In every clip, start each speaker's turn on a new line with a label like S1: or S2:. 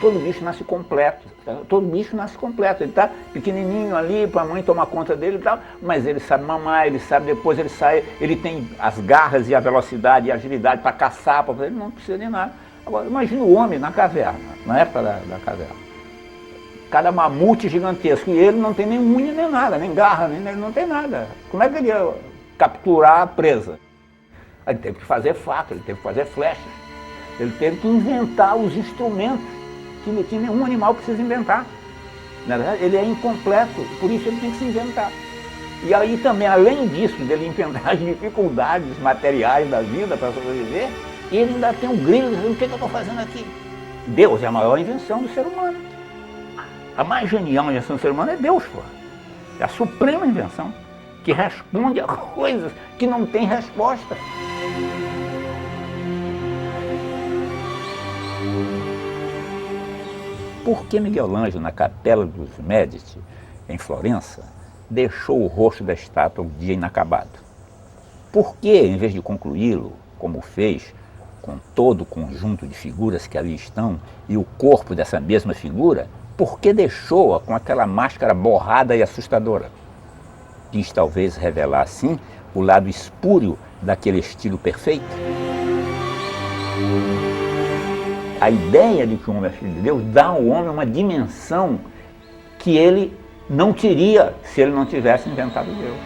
S1: todo bicho nasce completo, todo bicho nasce completo, ele está pequenininho ali para a mãe tomar conta dele e tal, mas ele sabe mamar, ele sabe depois, ele sai, ele tem as garras e a velocidade e a agilidade para caçar, para fazer, ele não precisa de nada. Agora, imagina o homem na caverna, na época da caverna, cada mamute gigantesco, e ele não tem nem unha nem nada, nem garra, ele não tem nada. Como é que ele ia capturar a presa? Ele teve que fazer faca, ele teve que fazer flechas, ele teve que inventar os instrumentos que nenhum animal precisa inventar. Na verdade, ele é incompleto, por isso ele tem que se inventar. E aí também, além disso, dele enfrentar as dificuldades materiais da vida para sobreviver, ele ainda tem um grilo dizendo: o que eu estou fazendo aqui? Deus é a maior invenção do ser humano. A mais genial invenção do ser humano é Deus, pô. É a suprema invenção, que responde a coisas que não têm resposta. Por que Miguel Ângelo, na Capela dos Médici, em Florença, deixou o rosto da estátua um dia inacabado? Por que, em vez de concluí-lo, como fez com todo o conjunto de figuras que ali estão e o corpo dessa mesma figura, por que deixou-a com aquela máscara borrada e assustadora? Quis talvez revelar assim o lado espúrio daquele estilo perfeito? A ideia de que o homem é filho de Deus dá ao homem uma dimensão que ele não teria se ele não tivesse inventado Deus.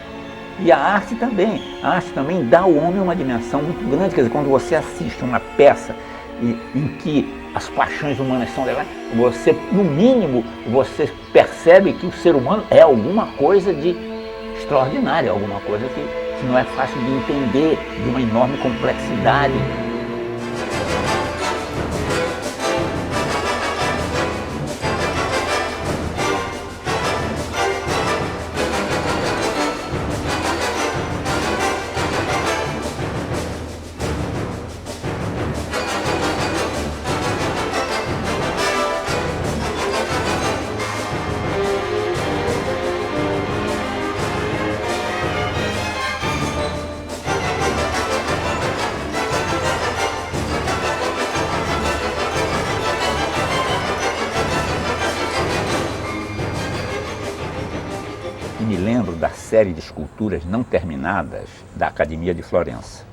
S1: E a arte também dá ao homem uma dimensão muito grande. Quer dizer, quando você assiste uma peça em que as paixões humanas são levadas, você, no mínimo, você percebe que o ser humano é alguma coisa de extraordinário, alguma coisa que não é fácil de entender, de uma enorme complexidade. E me lembro da série de esculturas não terminadas da Academia de Florença.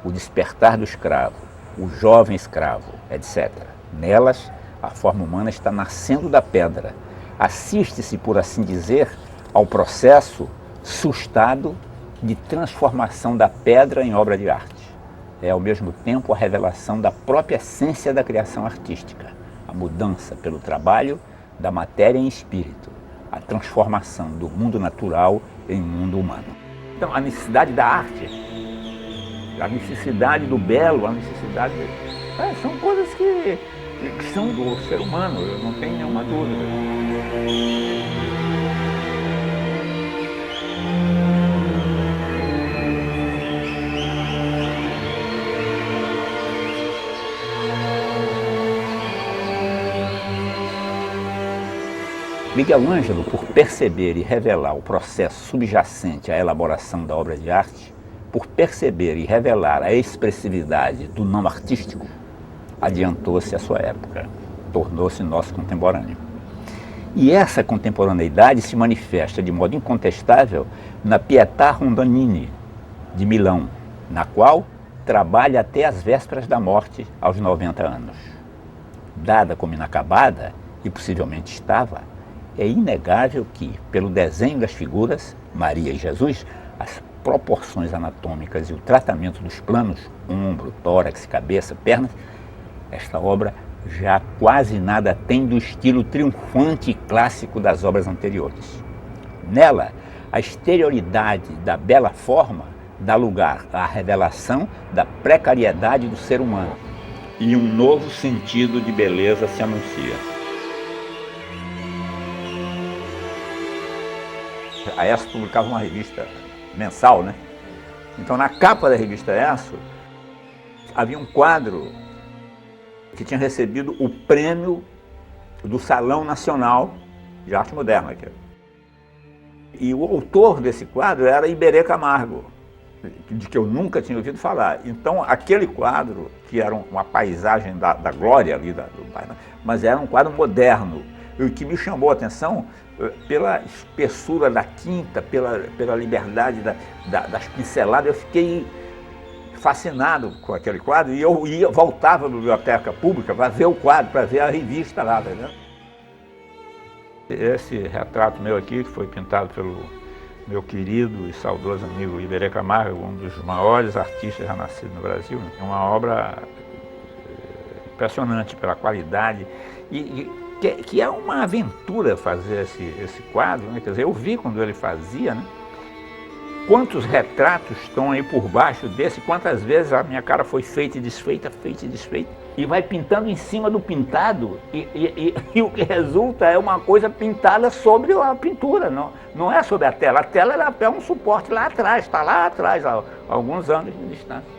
S1: O despertar do escravo, o jovem escravo, etc. Nelas, a forma humana está nascendo da pedra. Assiste-se, por assim dizer, ao processo sustado de transformação da pedra em obra de arte. É, ao mesmo tempo, a revelação da própria essência da criação artística, a mudança pelo trabalho da matéria em espírito, a transformação do mundo natural em mundo humano. Então, a necessidade da arte, a necessidade do belo, a necessidade... são coisas que são do ser humano, eu não tenho nenhuma dúvida. Miguel Ângelo, por perceber e revelar o processo subjacente à elaboração da obra de arte, por perceber e revelar a expressividade do não artístico, adiantou-se à sua época, tornou-se nosso contemporâneo. E essa contemporaneidade se manifesta de modo incontestável na Pietà Rondanini, de Milão, na qual trabalha até as vésperas da morte, aos 90 anos. Dada como inacabada, e possivelmente estava, é inegável que, pelo desenho das figuras, Maria e Jesus, as proporções anatômicas e o tratamento dos planos, ombro, tórax, cabeça, pernas, esta obra já quase nada tem do estilo triunfante e clássico das obras anteriores. Nela, a exterioridade da bela forma dá lugar à revelação da precariedade do ser humano e um novo sentido de beleza se anuncia. A ESSO publicava uma revista mensal, né? Então, na capa da revista ESSO, havia um quadro que tinha recebido o prêmio do Salão Nacional de Arte Moderna. E o autor desse quadro era Iberê Camargo. de que eu nunca tinha ouvido falar. Então, aquele quadro, que era uma paisagem da glória ali, do bairro, mas era um quadro moderno. E o que me chamou a atenção, pela espessura da tinta, pela liberdade das pinceladas, eu fiquei fascinado com aquele quadro e eu voltava à biblioteca pública para ver o quadro, para ver a revista lá. Né? Esse retrato meu aqui, que foi pintado pelo meu querido e saudoso amigo Iberê Camargo, um dos maiores artistas já nascidos no Brasil, é uma obra impressionante pela qualidade e que é uma aventura fazer esse quadro, né? Quer dizer, eu vi quando ele fazia, né? Quantos retratos estão aí por baixo desse, quantas vezes a minha cara foi feita e desfeita, e vai pintando em cima do pintado, e o que resulta é uma coisa pintada sobre a pintura, não é sobre a tela. A tela é um suporte lá atrás, está lá atrás, a alguns anos de distância.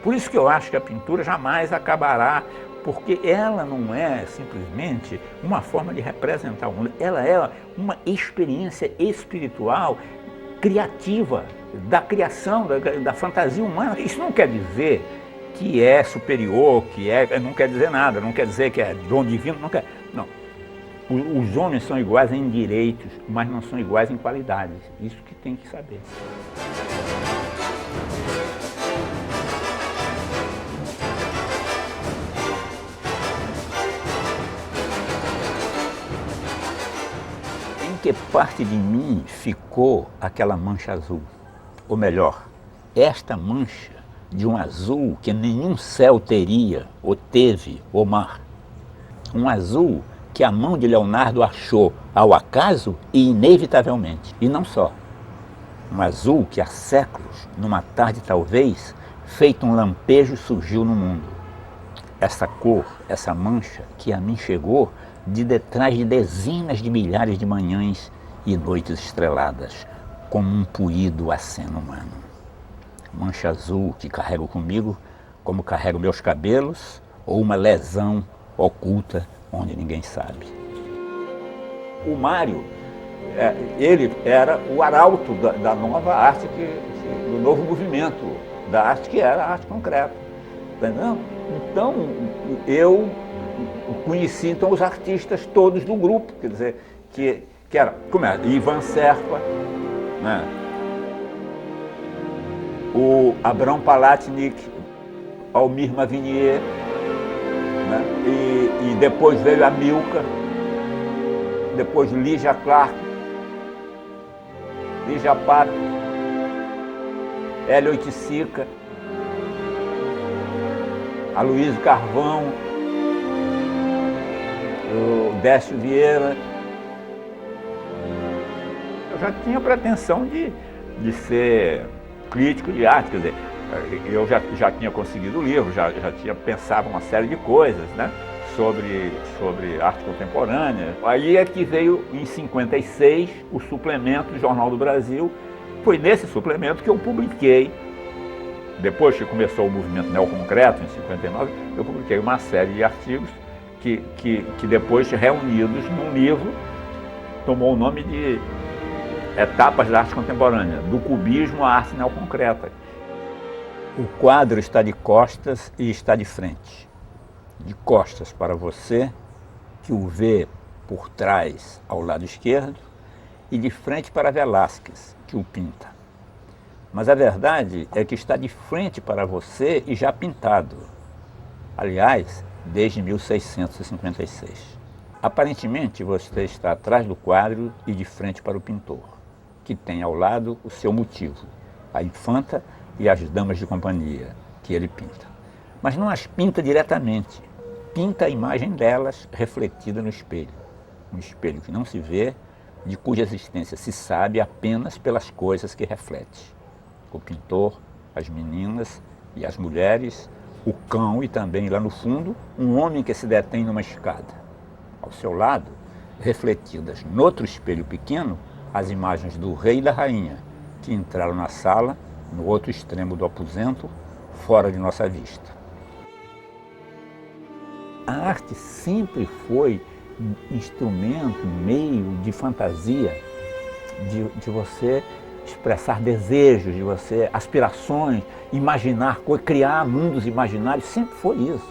S1: Por isso que eu acho que a pintura jamais acabará, porque ela não é simplesmente uma forma de representar o mundo, ela é uma experiência espiritual, criativa, da criação, da fantasia humana. Isso não quer dizer que é superior, não quer dizer nada, não quer dizer que é dom divino, não quer. Não. Os homens são iguais em direitos, mas não são iguais em qualidades. Isso que tem que saber. Em que parte de mim ficou aquela mancha azul? Ou melhor, esta mancha de um azul que nenhum céu teria, ou teve, ou mar. Um azul que a mão de Leonardo achou ao acaso e inevitavelmente. E não só. Um azul que há séculos, numa tarde talvez, feito um lampejo, surgiu no mundo. Essa cor, essa mancha que a mim chegou de detrás de dezenas de milhares de manhãs e noites estreladas, como um puído aceno humano. Mancha azul que carrego comigo, como carrego meus cabelos, ou uma lesão oculta onde ninguém sabe. O Mário, ele era o arauto da nova arte, do novo movimento da arte, que era a arte concreta. Entendeu? Então, eu conheci os artistas todos do grupo, quer dizer, que era, como é, Ivan Serpa, né? O Abrão Palatnik, Almir Mavinier, né? E depois veio a Milka, depois Lígia Clark, Lígia Pato, Hélio Oiticica, Aloysio Carvão, o Décio Vieira. Eu já tinha pretensão de ser crítico de arte, quer dizer, eu já tinha conseguido o livro, já tinha pensado uma série de coisas, né, sobre arte contemporânea. Aí é que veio, em 56, o suplemento do Jornal do Brasil. Foi nesse suplemento que eu publiquei, depois que começou o movimento neoconcreto, em 59, eu publiquei uma série de artigos que depois, reunidos num livro, tomou o nome de Etapas da Arte Contemporânea, do cubismo à arte neoconcreta. O quadro está de costas e está de frente. De costas para você, que o vê por trás ao lado esquerdo, e de frente para Velázquez, que o pinta. Mas a verdade é que está de frente para você e já pintado. Aliás, desde 1656. Aparentemente, você está atrás do quadro e de frente para o pintor, que tem ao lado o seu motivo, a infanta e as damas de companhia, que ele pinta. Mas não as pinta diretamente, pinta a imagem delas refletida no espelho. Um espelho que não se vê, de cuja existência se sabe apenas pelas coisas que reflete. O pintor, as meninas e as mulheres, o cão e também, lá no fundo, um homem que se detém numa escada. Ao seu lado, refletidas noutro espelho pequeno, as imagens do rei e da rainha, que entraram na sala, no outro extremo do aposento, fora de nossa vista. A arte sempre foi instrumento, meio de fantasia, de você expressar desejos, de você, aspirações, imaginar, criar mundos imaginários, sempre foi isso.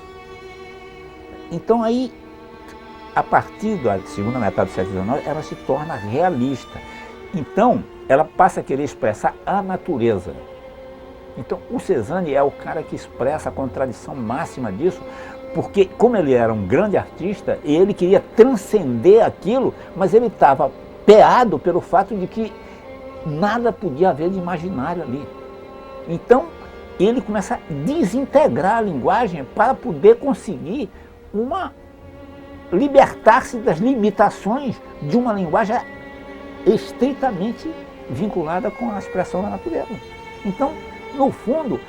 S1: Então aí, a partir da segunda metade do século XIX, ela se torna realista. Então, ela passa a querer expressar a natureza. Então, o Cézanne é o cara que expressa a contradição máxima disso, porque como ele era um grande artista, ele queria transcender aquilo, mas ele estava peado pelo fato de que nada podia haver de imaginário ali. Então, ele começa a desintegrar a linguagem para poder conseguir libertar-se das limitações de uma linguagem estritamente vinculada com a expressão da natureza. Então, no fundo,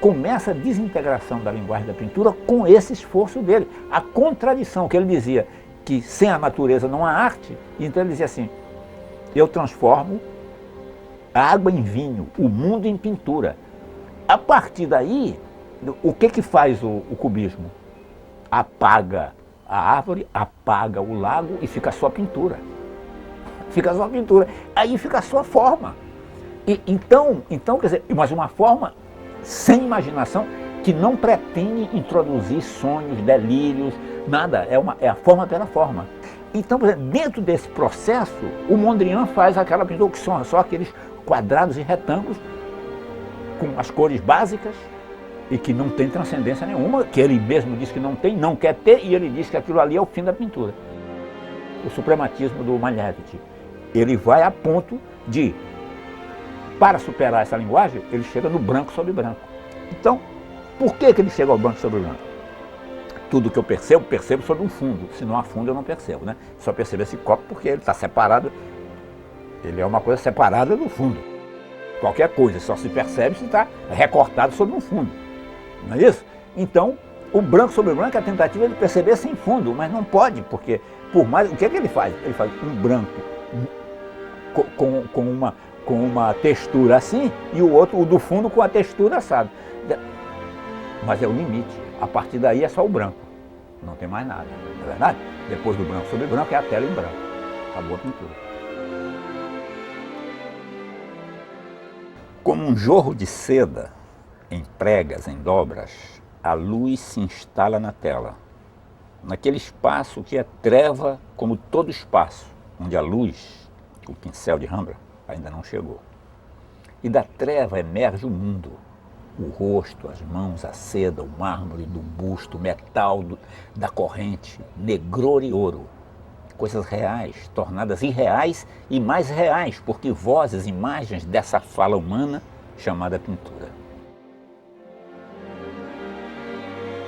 S1: começa a desintegração da linguagem da pintura com esse esforço dele. A contradição que ele dizia que sem a natureza não há arte, então ele dizia assim, eu transformo a água em vinho, o mundo em pintura. A partir daí, o que faz o cubismo? Apaga a árvore, apaga o lago e fica só pintura. Fica só pintura. Aí fica só forma. Então, quer dizer, mas uma forma sem imaginação que não pretende introduzir sonhos, delírios, nada. É a forma pela forma. Então, por exemplo, dentro desse processo, o Mondrian faz aquela pintura que são só aqueles quadrados e retângulos com as cores básicas e que não tem transcendência nenhuma, que ele mesmo diz que não tem, não quer ter, e ele diz que aquilo ali é o fim da pintura. O suprematismo do Malevich. Ele vai a ponto de, para superar essa linguagem, ele chega no branco sobre branco. Então, por que ele chega ao branco sobre branco? Tudo que eu percebo sobre um fundo. Se não há fundo, eu não percebo, né? Só percebo esse copo porque ele está separado, ele é uma coisa separada do fundo. Qualquer coisa só se percebe se está recortado sobre um fundo. Não é isso? Então, o branco sobre branco é a tentativa de perceber sem fundo, mas não pode, porque, por mais... O que ele faz? Ele faz um branco com uma textura assim, e o outro, o do fundo, com a textura assada. Mas é o limite. A partir daí é só o branco. Não tem mais nada. Não é verdade? Depois do branco sobre branco é a tela em branco. Acabou a pintura. Como um jorro de seda, em pregas, em dobras, a luz se instala na tela. Naquele espaço que é treva como todo espaço, onde a luz, o pincel de Rembrandt, ainda não chegou. E da treva emerge o mundo, o rosto, as mãos, a seda, o mármore do busto, o metal da corrente, negror e ouro. Coisas reais, tornadas irreais e mais reais, porque vozes, imagens dessa fala humana chamada pintura.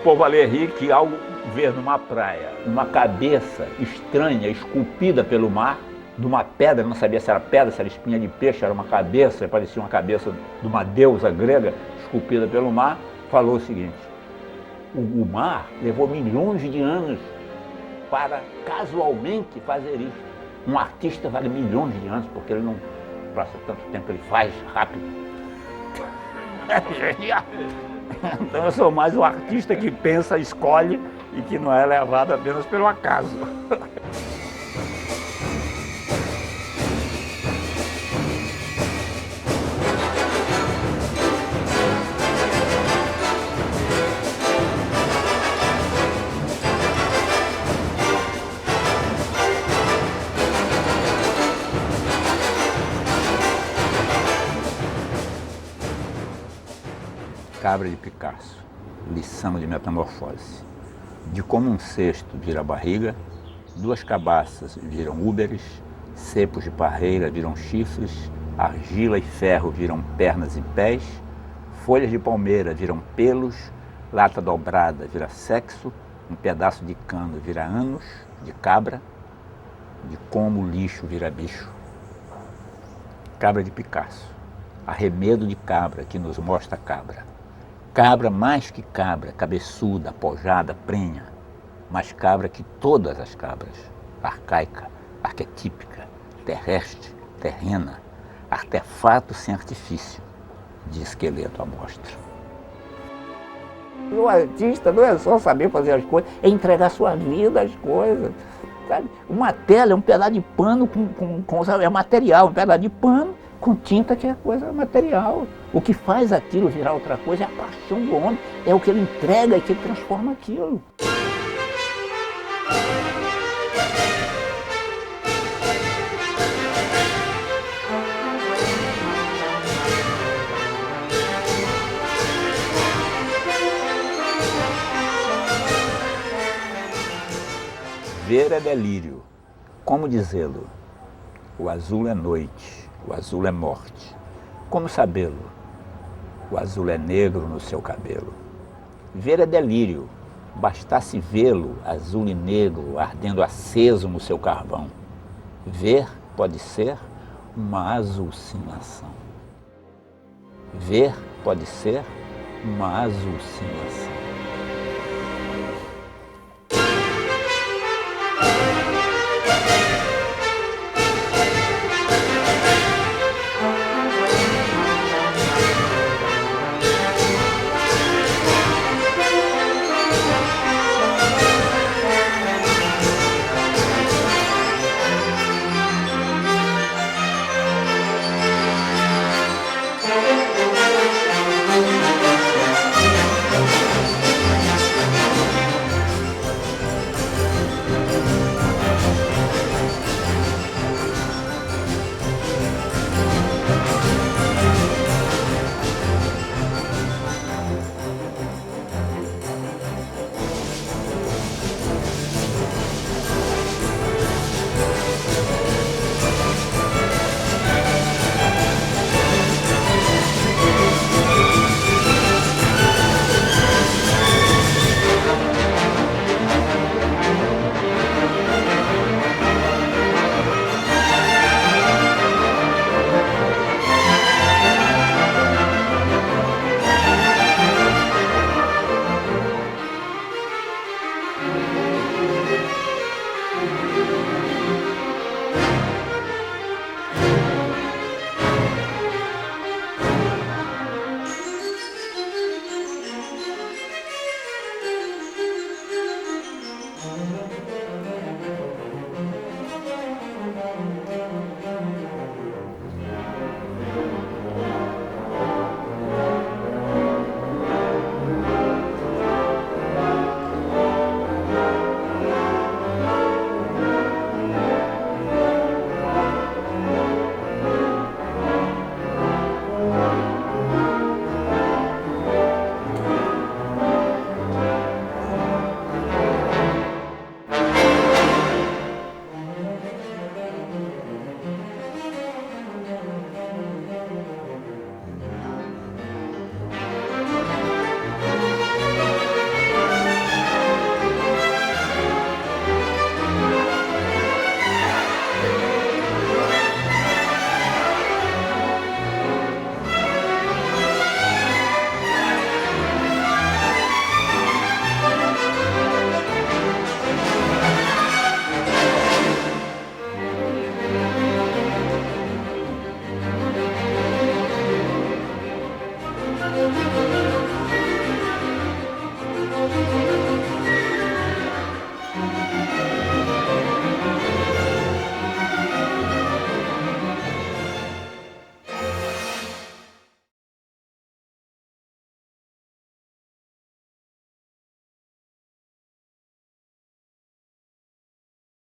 S1: Paul Valéry, que ao ver numa praia uma cabeça estranha, esculpida pelo mar, de uma pedra, não sabia se era pedra, se era espinha de peixe, era uma cabeça, parecia uma cabeça de uma deusa grega, esculpida pelo mar, falou o seguinte: o mar levou milhões de anos para casualmente fazer isso. Um artista vale milhões de anos, porque ele não passa tanto tempo, ele faz rápido. É genial. Então eu sou mais o artista que pensa, escolhe e que não é levado apenas pelo acaso. Cabra de Picasso, lição de metamorfose. De como um cesto vira barriga, duas cabaças viram úberes, cepos de parreira viram chifres, argila e ferro viram pernas e pés, folhas de palmeira viram pelos, lata dobrada vira sexo, um pedaço de cano vira ânus de cabra, de como o lixo vira bicho. Cabra de Picasso, arremedo de cabra que nos mostra a cabra. Cabra mais que cabra, cabeçuda, apojada, prenha, mais cabra que todas as cabras, arcaica, arquetípica, terrestre, terrena, artefato sem artifício, de esqueleto à mostra. O artista não é só saber fazer as coisas, é entregar sua vida às coisas. Sabe? Uma tela é um pedaço de pano é material, um pedaço de pano com tinta, que é coisa material. O que faz aquilo virar outra coisa é a paixão do homem, é o que ele entrega e que ele transforma aquilo. Ver é delírio. Como dizê-lo? O azul é noite, o azul é morte. Como sabê-lo? O azul é negro no seu cabelo. Ver é delírio. Bastasse vê-lo, azul e negro, ardendo aceso no seu carvão. Ver pode ser uma alucinação. Ver pode ser uma alucinação.